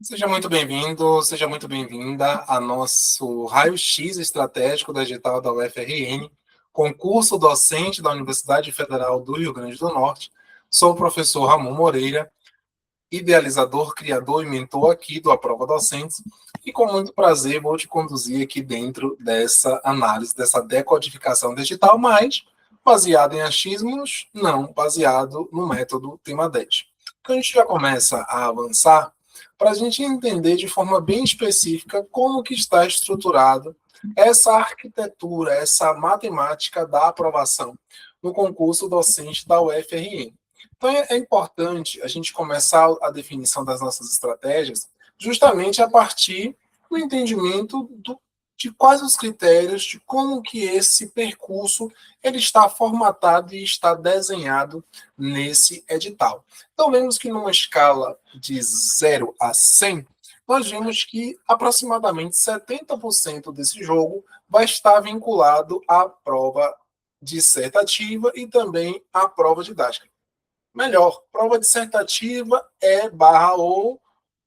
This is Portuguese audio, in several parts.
Seja muito bem-vindo, seja muito bem-vinda a nosso raio-x estratégico da edital da UFRN, concurso docente da Universidade Federal do Rio Grande do Norte. Sou o professor Ramon Moreira, idealizador, criador e mentor aqui do Aprova Docentes, e com muito prazer vou te conduzir aqui dentro dessa análise, dessa decodificação digital, mas baseado em achismos, não baseado no método Tema 10. Então a gente já começa a avançar para a gente entender de forma bem específica como que está estruturado essa arquitetura, essa matemática da aprovação no concurso docente da UFRN. Então, é importante a gente começar a definição das nossas estratégias justamente a partir do entendimento de quais os critérios, de como que esse percurso ele está formatado e está desenhado nesse edital. Então, vemos que numa escala de 0 a 100, nós vemos que aproximadamente 70% desse jogo vai estar vinculado à prova dissertativa e também à prova didática. Melhor, prova dissertativa é barra ou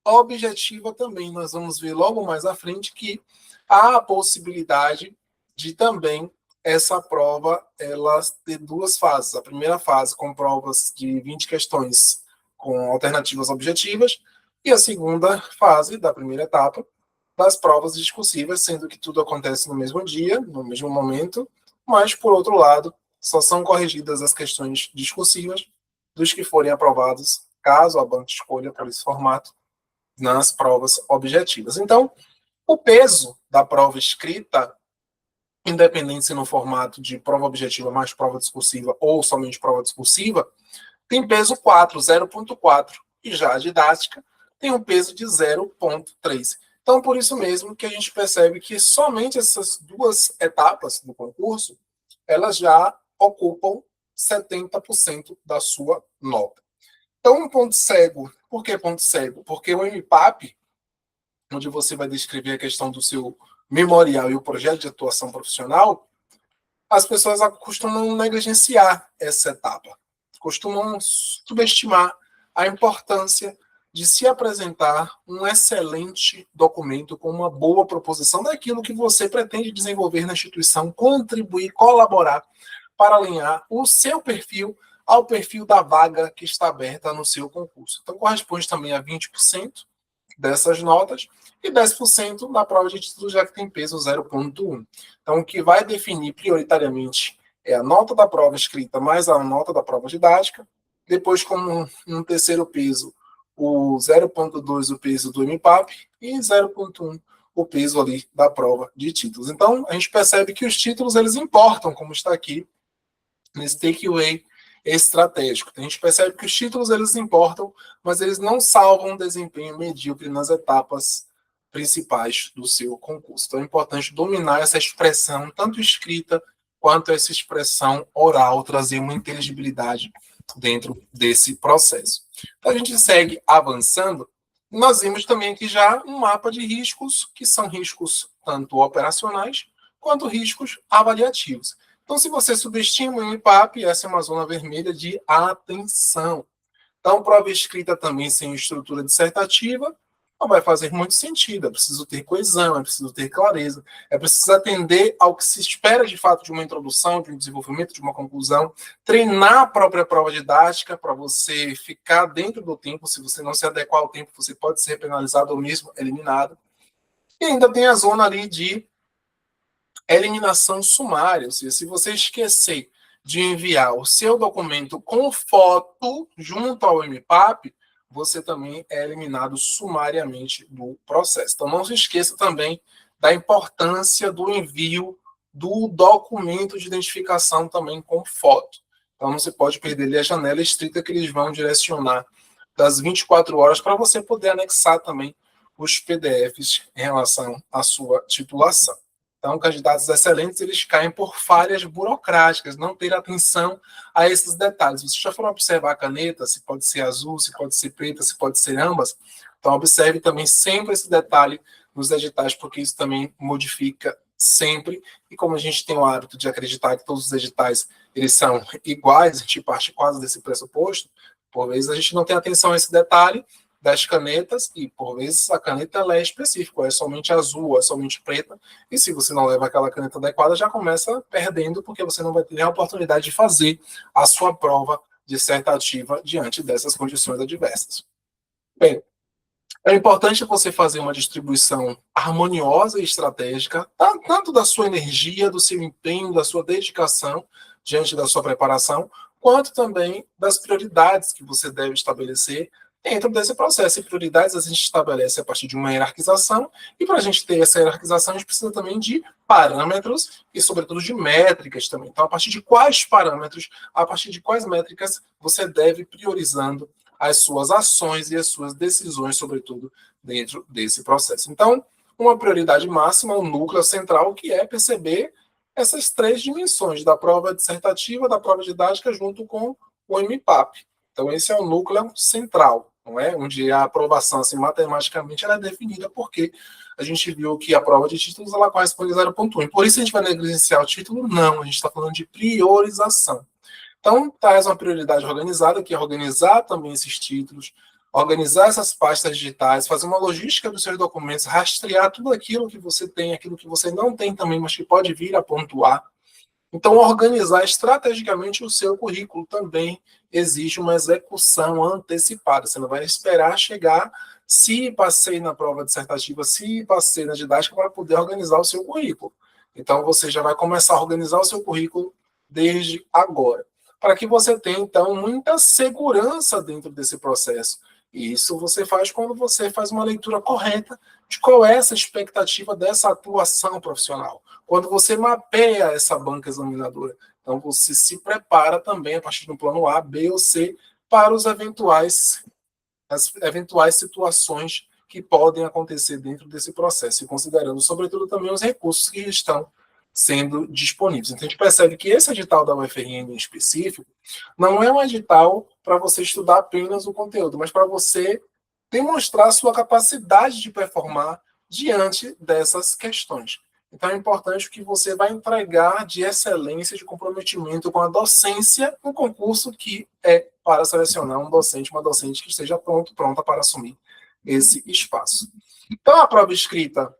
objetiva também. Nós vamos ver logo mais à frente que há a possibilidade de também essa prova ela ter duas fases. A primeira fase com provas de 20 questões com alternativas objetivas e a segunda fase da primeira etapa das provas discursivas, sendo que tudo acontece no mesmo dia, no mesmo momento, mas, por outro lado, só são corrigidas as questões discursivas dos que forem aprovados, caso a banca escolha por esse formato, nas provas objetivas. Então, o peso da prova escrita, independente se no formato de prova objetiva mais prova discursiva ou somente prova discursiva, tem peso 4, 0,4. E já a didática tem um peso de 0,3. Então, por isso mesmo que a gente percebe que somente essas duas etapas do concurso, elas já ocupam 70% da sua nota. Então, um ponto cego. Por que ponto cego? Porque o MPAP, onde você vai descrever a questão do seu memorial e o projeto de atuação profissional, as pessoas costumam negligenciar essa etapa, costumam subestimar a importância de se apresentar um excelente documento com uma boa proposição daquilo que você pretende desenvolver na instituição, contribuir, colaborar para alinhar o seu perfil ao perfil da vaga que está aberta no seu concurso. Então, corresponde também a 20% dessas notas e 10% na prova de título, já que tem peso 0,1. Então, o que vai definir prioritariamente é a nota da prova escrita mais a nota da prova didática. Depois, como um terceiro peso, o 0,2 o peso do MPAP e 0,1 o peso ali da prova de títulos. Então, a gente percebe que os títulos eles importam, como está aqui nesse takeaway estratégico. A gente percebe que os títulos eles importam, mas eles não salvam um desempenho medíocre nas etapas principais do seu concurso. Então é importante dominar essa expressão, tanto escrita quanto essa expressão oral, trazer uma inteligibilidade dentro desse processo. Então a gente segue avançando. Nós vimos também aqui já um mapa de riscos, que são riscos tanto operacionais quanto riscos avaliativos. Então, se você subestima o MPAP, essa é uma zona vermelha de atenção. Então, prova escrita também sem estrutura dissertativa não vai fazer muito sentido. É preciso ter coesão, é preciso ter clareza, é preciso atender ao que se espera de fato de uma introdução, de um desenvolvimento, de uma conclusão, treinar a própria prova didática para você ficar dentro do tempo. Se você não se adequar ao tempo, você pode ser penalizado ou mesmo eliminado. E ainda tem a zona ali de eliminação sumária, ou seja, se você esquecer de enviar o seu documento com foto junto ao MPAP, você também é eliminado sumariamente do processo. Então, não se esqueça também da importância do envio do documento de identificação também com foto. Então, não se pode perder ali a janela estrita que eles vão direcionar das 24 horas para você poder anexar também os PDFs em relação à sua titulação. Então, candidatos excelentes, eles caem por falhas burocráticas, não ter atenção a esses detalhes. Vocês já foram observar a caneta, se pode ser azul, se pode ser preta, se pode ser ambas? Então, observe também sempre esse detalhe nos editais, porque isso também modifica sempre. E como a gente tem o hábito de acreditar que todos os editais eles são iguais, a gente parte quase desse pressuposto, por vezes a gente não tem atenção a esse detalhe das canetas, e por vezes a caneta ela é específica, é somente azul, é somente preta, e se você não leva aquela caneta adequada, já começa perdendo, porque você não vai ter a oportunidade de fazer a sua prova dissertativa diante dessas condições adversas. Bem, é importante você fazer uma distribuição harmoniosa e estratégica, tanto da sua energia, do seu empenho, da sua dedicação diante da sua preparação, quanto também das prioridades que você deve estabelecer dentro desse processo. E prioridades a gente estabelece a partir de uma hierarquização, e para a gente ter essa hierarquização, a gente precisa também de parâmetros e, sobretudo, de métricas também. Então, a partir de quais parâmetros, a partir de quais métricas você deve priorizando as suas ações e as suas decisões, sobretudo, dentro desse processo. Então, uma prioridade máxima, um núcleo central, que é perceber essas três dimensões da prova dissertativa, da prova didática, junto com o MPAP. Então, esse é o núcleo central, não é? Onde a aprovação, assim, matematicamente, ela é definida porque a gente viu que a prova de títulos ela corresponde a 0,1. Por isso a gente vai negligenciar o título? Não, a gente está falando de priorização. Então, traz uma prioridade organizada, que é organizar também esses títulos, organizar essas pastas digitais, fazer uma logística dos seus documentos, rastrear tudo aquilo que você tem, aquilo que você não tem também, mas que pode vir a pontuar. Então, organizar estrategicamente o seu currículo também exige uma execução antecipada. Você não vai esperar chegar, se passei na prova dissertativa, se passei na didática, para poder organizar o seu currículo. Então, você já vai começar a organizar o seu currículo desde agora, para que você tenha, então, muita segurança dentro desse processo. E isso você faz quando você faz uma leitura correta de qual é essa expectativa dessa atuação profissional. Quando você mapeia essa banca examinadora, então você se prepara também a partir do plano A, B ou C para as eventuais situações que podem acontecer dentro desse processo, e considerando, sobretudo, também os recursos que estão sendo disponíveis. Então, a gente percebe que esse edital da UFRN em específico não é um edital para você estudar apenas o conteúdo, mas para você demonstrar a sua capacidade de performar diante dessas questões. Então, é importante que você vai entregar de excelência, de comprometimento com a docência, um concurso que é para selecionar um docente, uma docente que esteja pronta para assumir esse espaço. Então, a prova escrita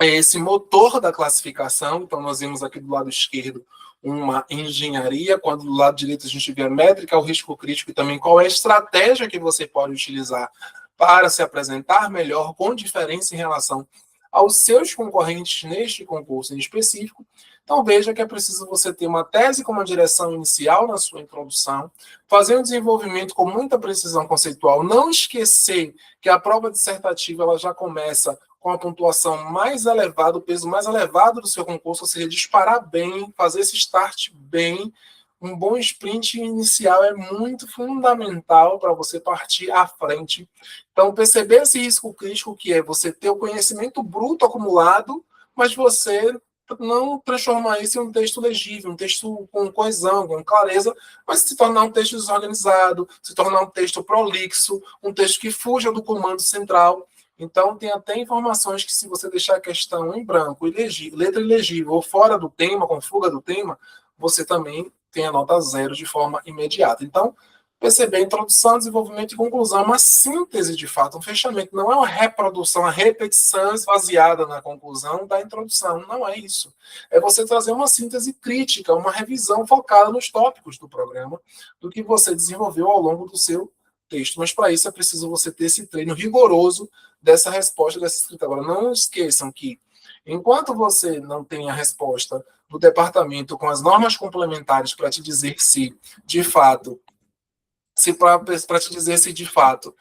é esse motor da classificação. Então, nós vimos aqui do lado esquerdo uma engenharia, quando do lado direito a gente vê a métrica, o risco crítico e também qual é a estratégia que você pode utilizar para se apresentar melhor, com diferença em relação aos seus concorrentes neste concurso em específico. Então, veja que é preciso você ter uma tese com uma direção inicial na sua introdução, fazer um desenvolvimento com muita precisão conceitual, não esquecer que a prova dissertativa ela já começa com a pontuação mais elevada, o peso mais elevado do seu concurso, ou seja, disparar bem, fazer esse start bem. Um bom sprint inicial é muito fundamental para você partir à frente. Então, perceber esse risco crítico, que é você ter o conhecimento bruto acumulado, mas você não transformar isso em um texto legível, um texto com coesão, com clareza, mas se tornar um texto desorganizado, se tornar um texto prolixo, um texto que fuja do comando central. Então, tem até informações que, se você deixar a questão em branco, letra ilegível ou fora do tema, com fuga do tema, você também tem a nota 0 de forma imediata. Então, perceber introdução, desenvolvimento e conclusão, uma síntese de fato, um fechamento. Não é uma reprodução, uma repetição esvaziada na conclusão da introdução. Não é isso. É você trazer uma síntese crítica, uma revisão focada nos tópicos do programa, do que você desenvolveu ao longo do seu texto. Mas, para isso, é preciso você ter esse treino rigoroso dessa resposta, dessa escrita. Agora, não esqueçam que, enquanto você não tem a resposta do departamento com as normas complementares para te dizer se, de fato, para te dizer se, de fato,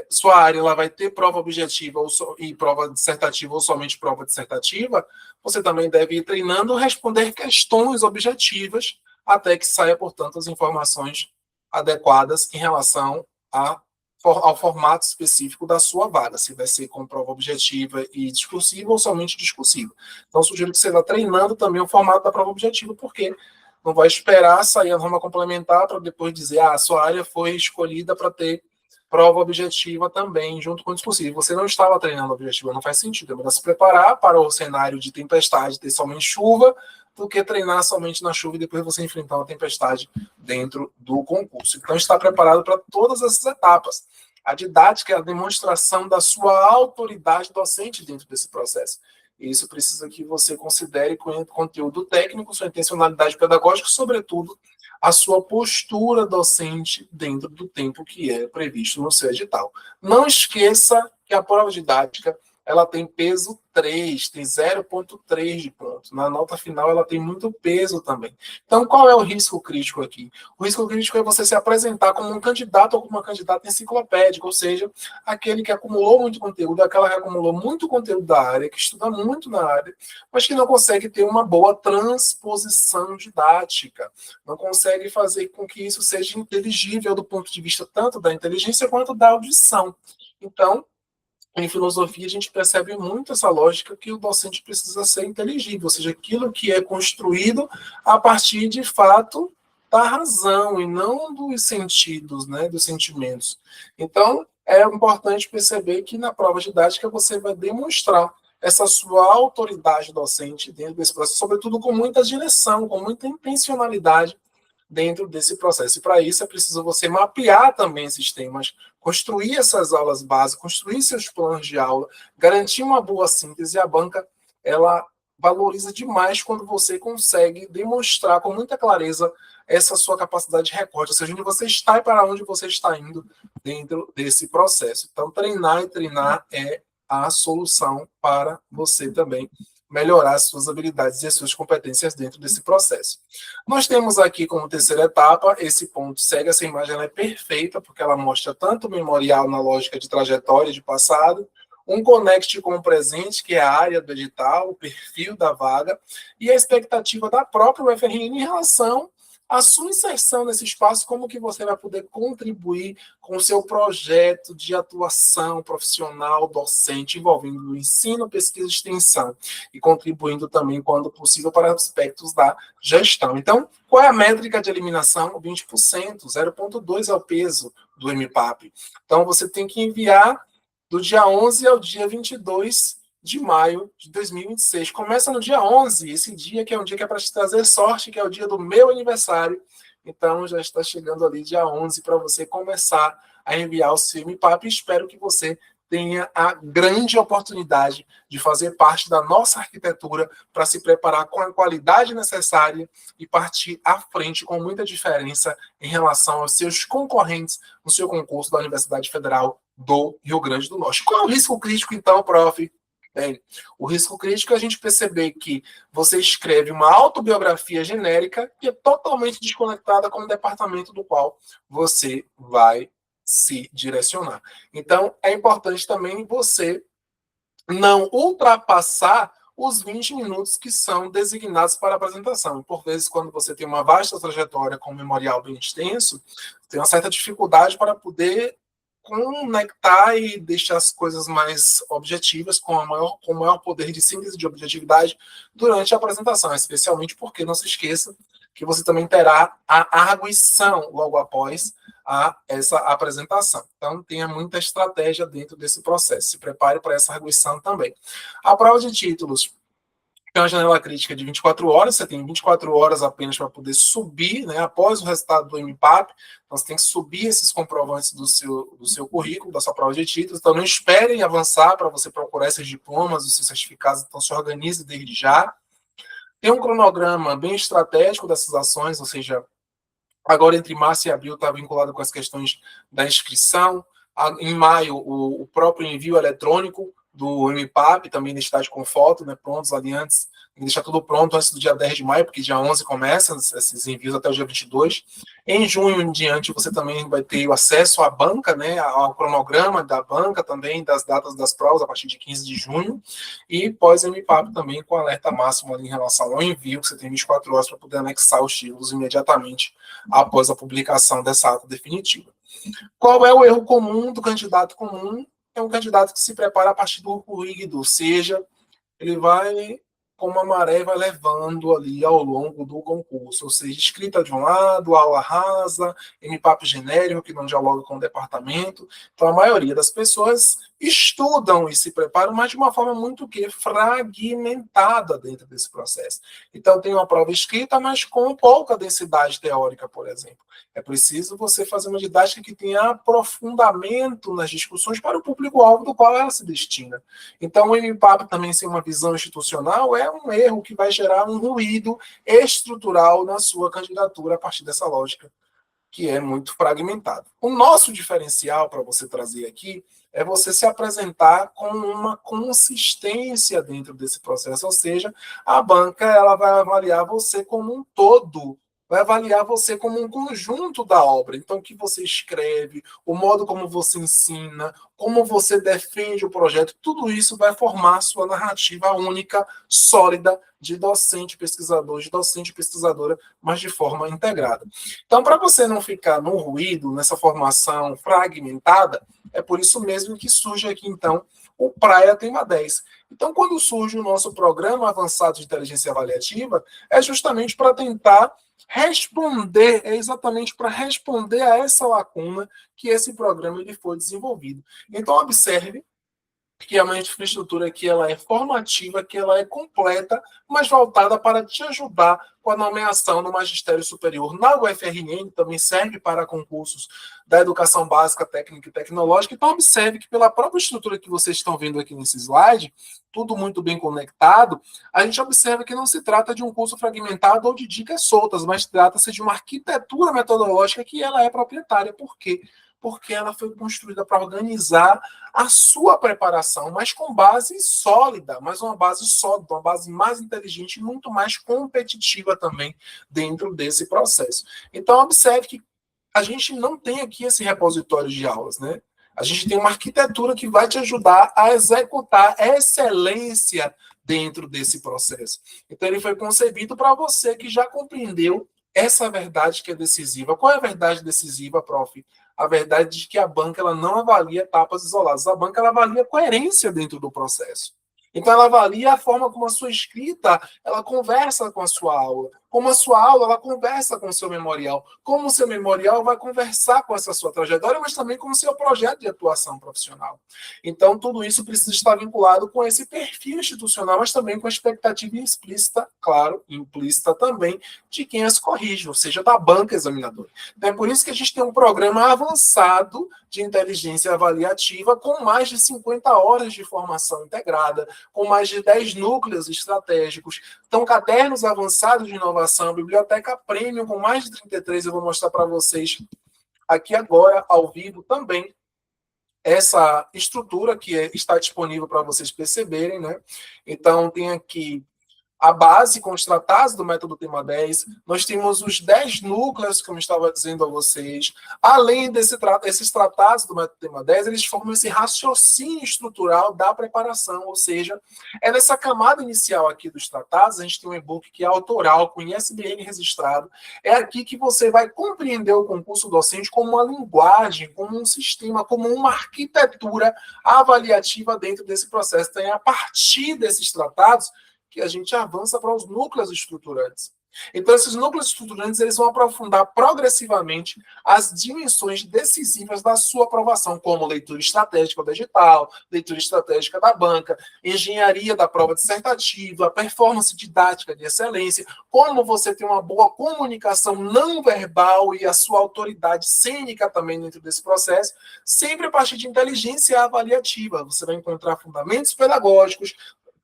sua área ela vai ter prova objetiva e prova dissertativa ou somente prova dissertativa, você também deve ir treinando responder questões objetivas até que saia, portanto, as informações adequadas em relação ao formato específico da sua vaga, se vai ser com prova objetiva e discursiva ou somente discursiva. Então, sugiro que você vá treinando também o formato da prova objetiva, porque não vai esperar sair a norma complementar para depois dizer a sua área foi escolhida para ter prova objetiva também, junto com o discursivo. Você não estava treinando objetiva, não faz sentido. É melhor se preparar para o cenário de tempestade, ter somente chuva, do que treinar somente na chuva e depois você enfrentar uma tempestade dentro do concurso. Então, está preparado para todas essas etapas. A didática é a demonstração da sua autoridade docente dentro desse processo. E isso precisa que você considere conteúdo técnico, sua intencionalidade pedagógica, sobretudo a sua postura docente dentro do tempo que é previsto no seu edital. Não esqueça que a prova didática ela tem peso 3, tem 0,3 de ponto. Na nota final, ela tem muito peso também. Então, qual é o risco crítico aqui? O risco crítico é você se apresentar como um candidato ou como uma candidata enciclopédica, ou seja, aquele que acumulou muito conteúdo, aquela que acumulou muito conteúdo da área, que estuda muito na área, mas que não consegue ter uma boa transposição didática, não consegue fazer com que isso seja inteligível do ponto de vista tanto da inteligência quanto da audição. Então, em filosofia, a gente percebe muito essa lógica que o docente precisa ser inteligível, ou seja, aquilo que é construído a partir, de fato, da razão e não dos sentidos, né, dos sentimentos. Então, é importante perceber que na prova didática você vai demonstrar essa sua autoridade docente dentro desse processo, sobretudo com muita direção, com muita intencionalidade dentro desse processo. E para isso é preciso você mapear também esses temas, construir essas aulas básicas, construir seus planos de aula, garantir uma boa síntese. E a banca, ela valoriza demais quando você consegue demonstrar com muita clareza essa sua capacidade de recorte, ou seja, onde você está e para onde você está indo dentro desse processo. Então, treinar e treinar é a solução para você também melhorar as suas habilidades e as suas competências dentro desse processo. Nós temos aqui como terceira etapa, esse ponto segue, essa imagem ela é perfeita, porque ela mostra tanto o memorial na lógica de trajetória de passado, um connect com o presente, que é a área do edital, o perfil da vaga, e a expectativa da própria UFRN em relação à sua inserção nesse espaço, como que você vai poder contribuir com o seu projeto de atuação profissional, docente, envolvendo o ensino, pesquisa e extensão, e contribuindo também, quando possível, para aspectos da gestão. Então, qual é a métrica de eliminação? 20%, 0,2 é o peso do MPAP. Então, você tem que enviar do dia 11 ao dia 22 de maio de 2026. Começa no dia 11, esse dia que é um dia que é para te trazer sorte, que é o dia do meu aniversário. Então, já está chegando ali dia 11 para você começar a enviar o seu MPAP. Espero que você tenha a grande oportunidade de fazer parte da nossa arquitetura para se preparar com a qualidade necessária e partir à frente com muita diferença em relação aos seus concorrentes no seu concurso da Universidade Federal do Rio Grande do Norte. Qual é o risco crítico, então, prof? Bem, o risco crítico é a gente perceber que você escreve uma autobiografia genérica que é totalmente desconectada com o departamento do qual você vai se direcionar. Então, é importante também você não ultrapassar os 20 minutos que são designados para a apresentação. Por vezes, quando você tem uma vasta trajetória com um memorial bem extenso, tem uma certa dificuldade para poder conectar e deixar as coisas mais objetivas, com o maior poder de síntese de objetividade durante a apresentação, especialmente porque, não se esqueça, que você também terá a arguição logo após essa apresentação. Então, tenha muita estratégia dentro desse processo. Se prepare para essa arguição também. A prova de títulos tem uma janela crítica de 24 horas, você tem 24 horas apenas para poder subir, né, após o resultado do MPAP, então você tem que subir esses comprovantes do seu currículo, da sua prova de títulos, então não espere avançar para você procurar esses diplomas, os seus certificados, então se organize desde já. Tem um cronograma bem estratégico dessas ações, ou seja, agora entre março e abril está vinculado com as questões da inscrição, em maio o próprio envio eletrônico do MPAP, também identidade com foto, né, prontos ali antes, tem que deixar tudo pronto antes do dia 10 de maio, porque dia 11 começa esses envios até o dia 22. Em junho em diante, você também vai ter o acesso à banca, né, ao cronograma da banca também, das datas das provas, a partir de 15 de junho, e pós-MPAP também com alerta máximo ali em relação ao envio, que você tem 24 horas para poder anexar os títulos imediatamente após a publicação dessa ata definitiva. Qual é o erro comum do candidato comum? É um candidato que se prepara a partir do ruído, ou seja, ele vai, como a maré, vai levando ali ao longo do concurso, ou seja, escrita de um lado, aula rasa, MPAP genérico, que não dialoga com o departamento. Então, a maioria das pessoas estudam e se preparam, mas de uma forma muito fragmentada dentro desse processo. Então, tem uma prova escrita, mas com pouca densidade teórica, por exemplo. É preciso você fazer uma didática que tenha aprofundamento nas discussões para o público-alvo do qual ela se destina. Então, o MPAP também sem uma visão institucional é um erro que vai gerar um ruído estrutural na sua candidatura a partir dessa lógica, que é muito fragmentado. O nosso diferencial para você trazer aqui é você se apresentar com uma consistência dentro desse processo, ou seja, a banca ela vai avaliar você como um todo, vai avaliar você como um conjunto da obra. Então, o que você escreve, o modo como você ensina, como você defende o projeto, tudo isso vai formar sua narrativa única, sólida, de docente pesquisador, de docente pesquisadora, mas de forma integrada. Então, para você não ficar no ruído, nessa formação fragmentada, é por isso mesmo que surge aqui, então, o Praia Tema 10. Então, quando surge o nosso programa avançado de inteligência avaliativa, é justamente para tentar responder, é exatamente para responder a essa lacuna que esse programa ele foi desenvolvido. Então, observe que é uma infraestrutura que ela é formativa, que ela é completa, mas voltada para te ajudar com a nomeação no magistério superior. Na UFRN também serve para concursos da educação básica, técnica e tecnológica. Então, observe que pela própria estrutura que vocês estão vendo aqui nesse slide, tudo muito bem conectado, a gente observa que não se trata de um curso fragmentado ou de dicas soltas, mas trata-se de uma arquitetura metodológica que ela é proprietária. Por quê? Porque ela foi construída para organizar a sua preparação, mas com base sólida, mas uma base sólida, uma base mais inteligente e muito mais competitiva também dentro desse processo. Então, observe que a gente não tem aqui esse repositório de aulas, né? A gente tem uma arquitetura que vai te ajudar a executar excelência dentro desse processo. Então, ele foi concebido para você que já compreendeu essa verdade que é decisiva. Qual é a verdade decisiva, prof? A verdade de que a banca ela não avalia etapas isoladas. A banca ela avalia coerência dentro do processo. Então, ela avalia a forma como a sua escrita ela conversa com a sua aula. Como a sua aula ela conversa com o seu memorial. Como o seu memorial vai conversar com essa sua trajetória, mas também com o seu projeto de atuação profissional. Então, tudo isso precisa estar vinculado com esse perfil institucional, mas também com a expectativa explícita, claro, implícita também, de quem as corrige, ou seja, da banca examinadora. Então, é por isso que a gente tem um programa avançado de inteligência avaliativa com mais de 50 horas de formação integrada, com mais de 10 núcleos estratégicos, então cadernos avançados de inovação, biblioteca premium com mais de 33, eu vou mostrar para vocês aqui agora, ao vivo também, essa estrutura que está disponível para vocês perceberem, né? Então, tem aqui a base com os tratados do método Tema 10, nós temos os 10 núcleos, como eu estava dizendo a vocês. Além desses tratados do método Tema 10, eles formam esse raciocínio estrutural da preparação, ou seja, é nessa camada inicial aqui dos tratados, a gente tem um e-book que é autoral, com ISBN registrado, é aqui que você vai compreender o concurso docente como uma linguagem, como um sistema, como uma arquitetura avaliativa dentro desse processo. Então, é a partir desses tratados que a gente avança para os núcleos estruturantes. Então, esses núcleos estruturantes eles vão aprofundar progressivamente as dimensões decisivas da sua aprovação, como leitura estratégica digital, leitura estratégica da banca, engenharia da prova dissertativa, performance didática de excelência, como você tem uma boa comunicação não verbal e a sua autoridade cênica também dentro desse processo, sempre a partir de inteligência avaliativa. Você vai encontrar fundamentos pedagógicos,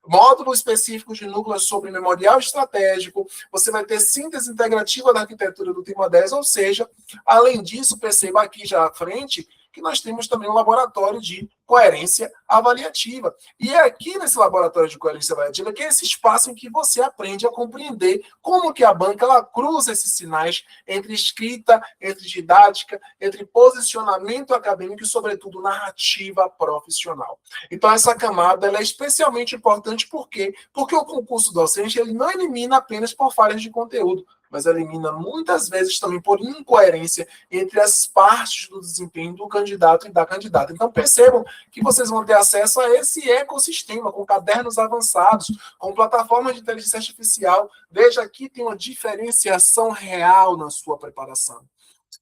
módulos específicos de núcleos sobre memorial estratégico, você vai ter síntese integrativa da arquitetura do Tema 10, ou seja, além disso, perceba aqui já à frente que nós temos também um laboratório de coerência avaliativa. E é aqui nesse laboratório de coerência avaliativa que é esse espaço em que você aprende a compreender como que a banca ela cruza esses sinais entre escrita, entre didática, entre posicionamento acadêmico e, sobretudo, narrativa profissional. Então, essa camada ela é especialmente importante por quê? Porque o concurso docente ele não elimina apenas por falhas de conteúdo, mas elimina muitas vezes também por incoerência entre as partes do desempenho do candidato e da candidata. Então, percebam que vocês vão ter acesso a esse ecossistema, com cadernos avançados, com plataformas de inteligência artificial. Veja aqui, tem uma diferenciação real na sua preparação.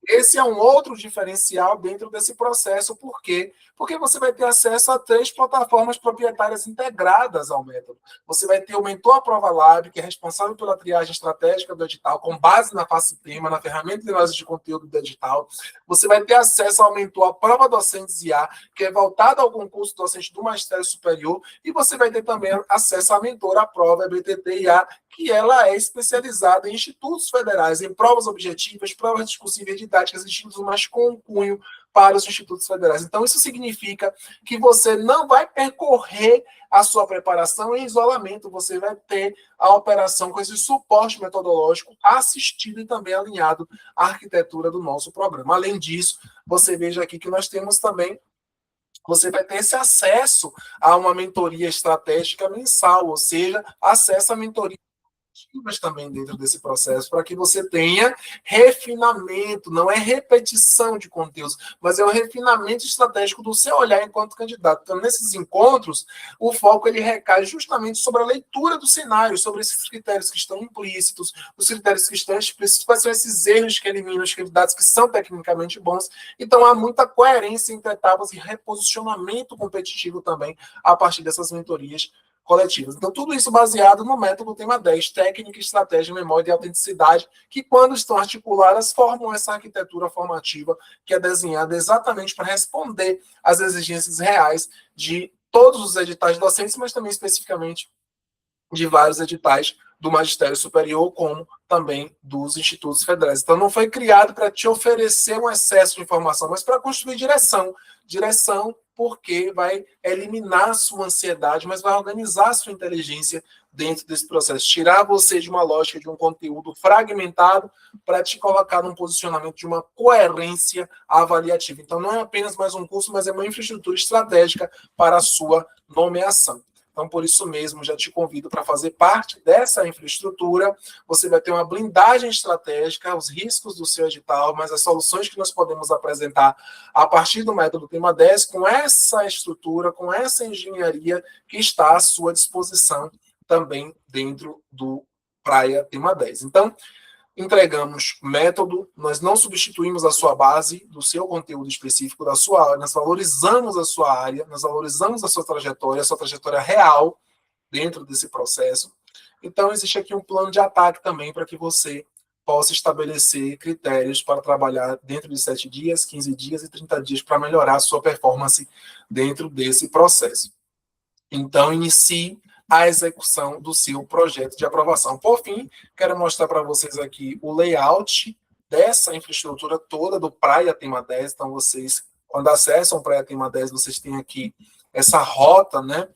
Esse é um outro diferencial dentro desse processo. Por quê? Porque você vai ter acesso a 3 plataformas proprietárias integradas ao método. Você vai ter o Mentor à Prova Lab, que é responsável pela triagem estratégica do edital, com base na face tema, na ferramenta de análise de conteúdo do edital. Você vai ter acesso ao Mentor à Prova Docentes IA, que é voltado ao concurso docente do Magistério Superior. E você vai ter também acesso à Mentor à Prova EBTT IA, que ela é especializada em institutos federais, em provas objetivas, provas discursivas e didáticas, institutos mais com cunho para os institutos federais. Então, isso significa que você não vai percorrer a sua preparação em isolamento, você vai ter a operação com esse suporte metodológico assistido e também alinhado à arquitetura do nosso programa. Além disso, você veja aqui que nós temos também, você vai ter esse acesso a uma mentoria estratégica mensal, ou seja, acesso à mentoria também dentro desse processo, para que você tenha refinamento, não é repetição de conteúdos, mas é o refinamento estratégico do seu olhar enquanto candidato. Então, nesses encontros, o foco ele recai justamente sobre a leitura do cenário, sobre esses critérios que estão implícitos, os critérios que estão explícitos, quais são esses erros que eliminam os candidatos que são tecnicamente bons. Então, há muita coerência entre etapas e reposicionamento competitivo também a partir dessas mentorias coletivas. Então, tudo isso baseado no método tema 10, técnica, estratégia, memória e autenticidade, que, quando estão articuladas, formam essa arquitetura formativa que é desenhada exatamente para responder às exigências reais de todos os editais docentes, mas também especificamente de vários editais do Magistério Superior, como também dos institutos federais. Então, não foi criado para te oferecer um excesso de informação, mas para construir direção. Direção porque vai eliminar a sua ansiedade, mas vai organizar a sua inteligência dentro desse processo. Tirar você de uma lógica de um conteúdo fragmentado para te colocar num posicionamento de uma coerência avaliativa. Então, não é apenas mais um curso, mas é uma infraestrutura estratégica para a sua nomeação. Então, por isso mesmo, já te convido para fazer parte dessa infraestrutura. Você vai ter uma blindagem estratégica, os riscos do seu edital, mas as soluções que nós podemos apresentar a partir do método Tema 10, com essa estrutura, com essa engenharia que está à sua disposição também dentro do Praia Tema 10. Então, entregamos método, nós não substituímos a sua base do seu conteúdo específico, da sua área, nós valorizamos a sua área, nós valorizamos a sua trajetória real dentro desse processo. Então, existe aqui um plano de ataque também para que você possa estabelecer critérios para trabalhar dentro de 7 dias, 15 dias e 30 dias para melhorar a sua performance dentro desse processo. Então, inicie a execução do seu projeto de aprovação. Por fim, quero mostrar para vocês aqui o layout dessa infraestrutura toda do Praia Tema 10. Então, vocês, quando acessam o Praia Tema 10, vocês têm aqui essa rota, né,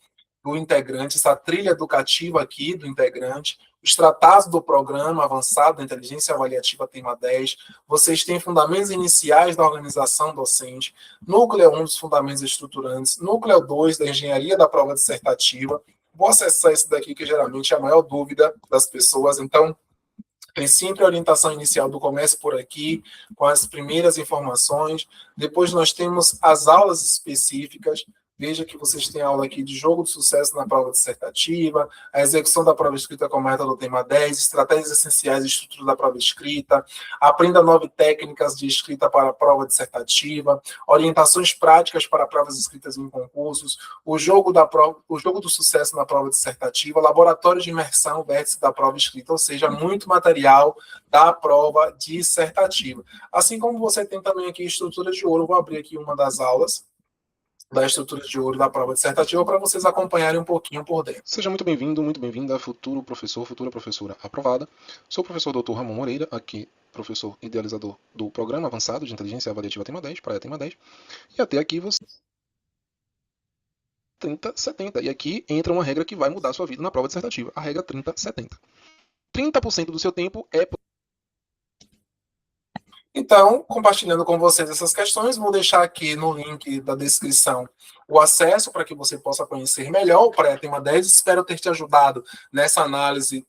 do integrante, essa trilha educativa aqui do integrante, os tratados do programa avançado da inteligência avaliativa Tema 10, vocês têm fundamentos iniciais da organização docente, núcleo 1 dos fundamentos estruturantes, núcleo 2 da engenharia da prova dissertativa. Vou acessar esse daqui, que geralmente é a maior dúvida das pessoas. Então, tem sempre a orientação inicial do comércio por aqui, com as primeiras informações. Depois nós temos as aulas específicas. Veja que vocês têm aula aqui de jogo de sucesso na prova dissertativa, a execução da prova escrita com método Tema 10, estratégias essenciais e estrutura da prova escrita, aprenda 9 técnicas de escrita para a prova dissertativa, orientações práticas para provas escritas em concursos, o jogo do sucesso na prova dissertativa, laboratório de imersão, vértice da prova escrita, ou seja, muito material da prova dissertativa. Assim como você tem também aqui estrutura de ouro, vou abrir aqui uma das aulas da estrutura de ouro da prova dissertativa para vocês acompanharem um pouquinho por dentro. Seja muito bem-vindo, muito bem-vinda, futuro professor, futura professora aprovada. Sou o professor Dr. Ramon Moreira, aqui professor idealizador do Programa Avançado de Inteligência Avaliativa Tema 10, Praia Tema 10. E até aqui você 30-70. E aqui entra uma regra que vai mudar a sua vida na prova dissertativa, a regra 30-70. 30% do seu tempo é... Então, compartilhando com vocês essas questões, vou deixar aqui no link da descrição o acesso para que você possa conhecer melhor o Pré-Tema 10. Espero ter te ajudado nessa análise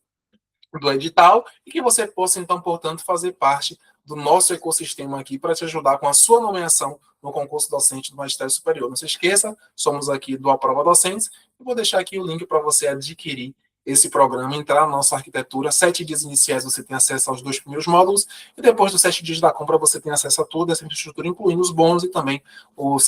do edital e que você possa, então, portanto, fazer parte do nosso ecossistema aqui para te ajudar com a sua nomeação no concurso docente do Magistério Superior. Não se esqueça, somos aqui do Aprova Docentes e vou deixar aqui o link para você adquirir esse programa entrar na nossa arquitetura. 7 dias iniciais você tem acesso aos 2 primeiros módulos, e depois dos 7 dias da compra você tem acesso a toda essa infraestrutura, incluindo os bônus e também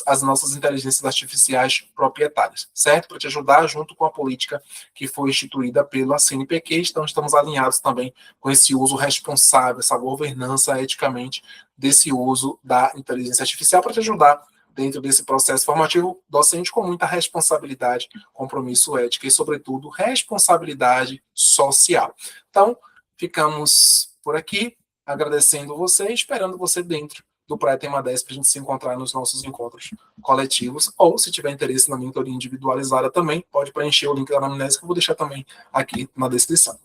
as nossas inteligências artificiais proprietárias, certo? Para te ajudar junto com a política que foi instituída pela CNPq, então estamos alinhados também com esse uso responsável, essa governança eticamente desse uso da inteligência artificial, para te ajudar dentro desse processo formativo docente com muita responsabilidade, compromisso ético e, sobretudo, responsabilidade social. Então, ficamos por aqui, agradecendo você e esperando você dentro do Praia Tema 10 para a gente se encontrar nos nossos encontros coletivos, ou se tiver interesse na mentoria individualizada também, pode preencher o link da anamnese que eu vou deixar também aqui na descrição.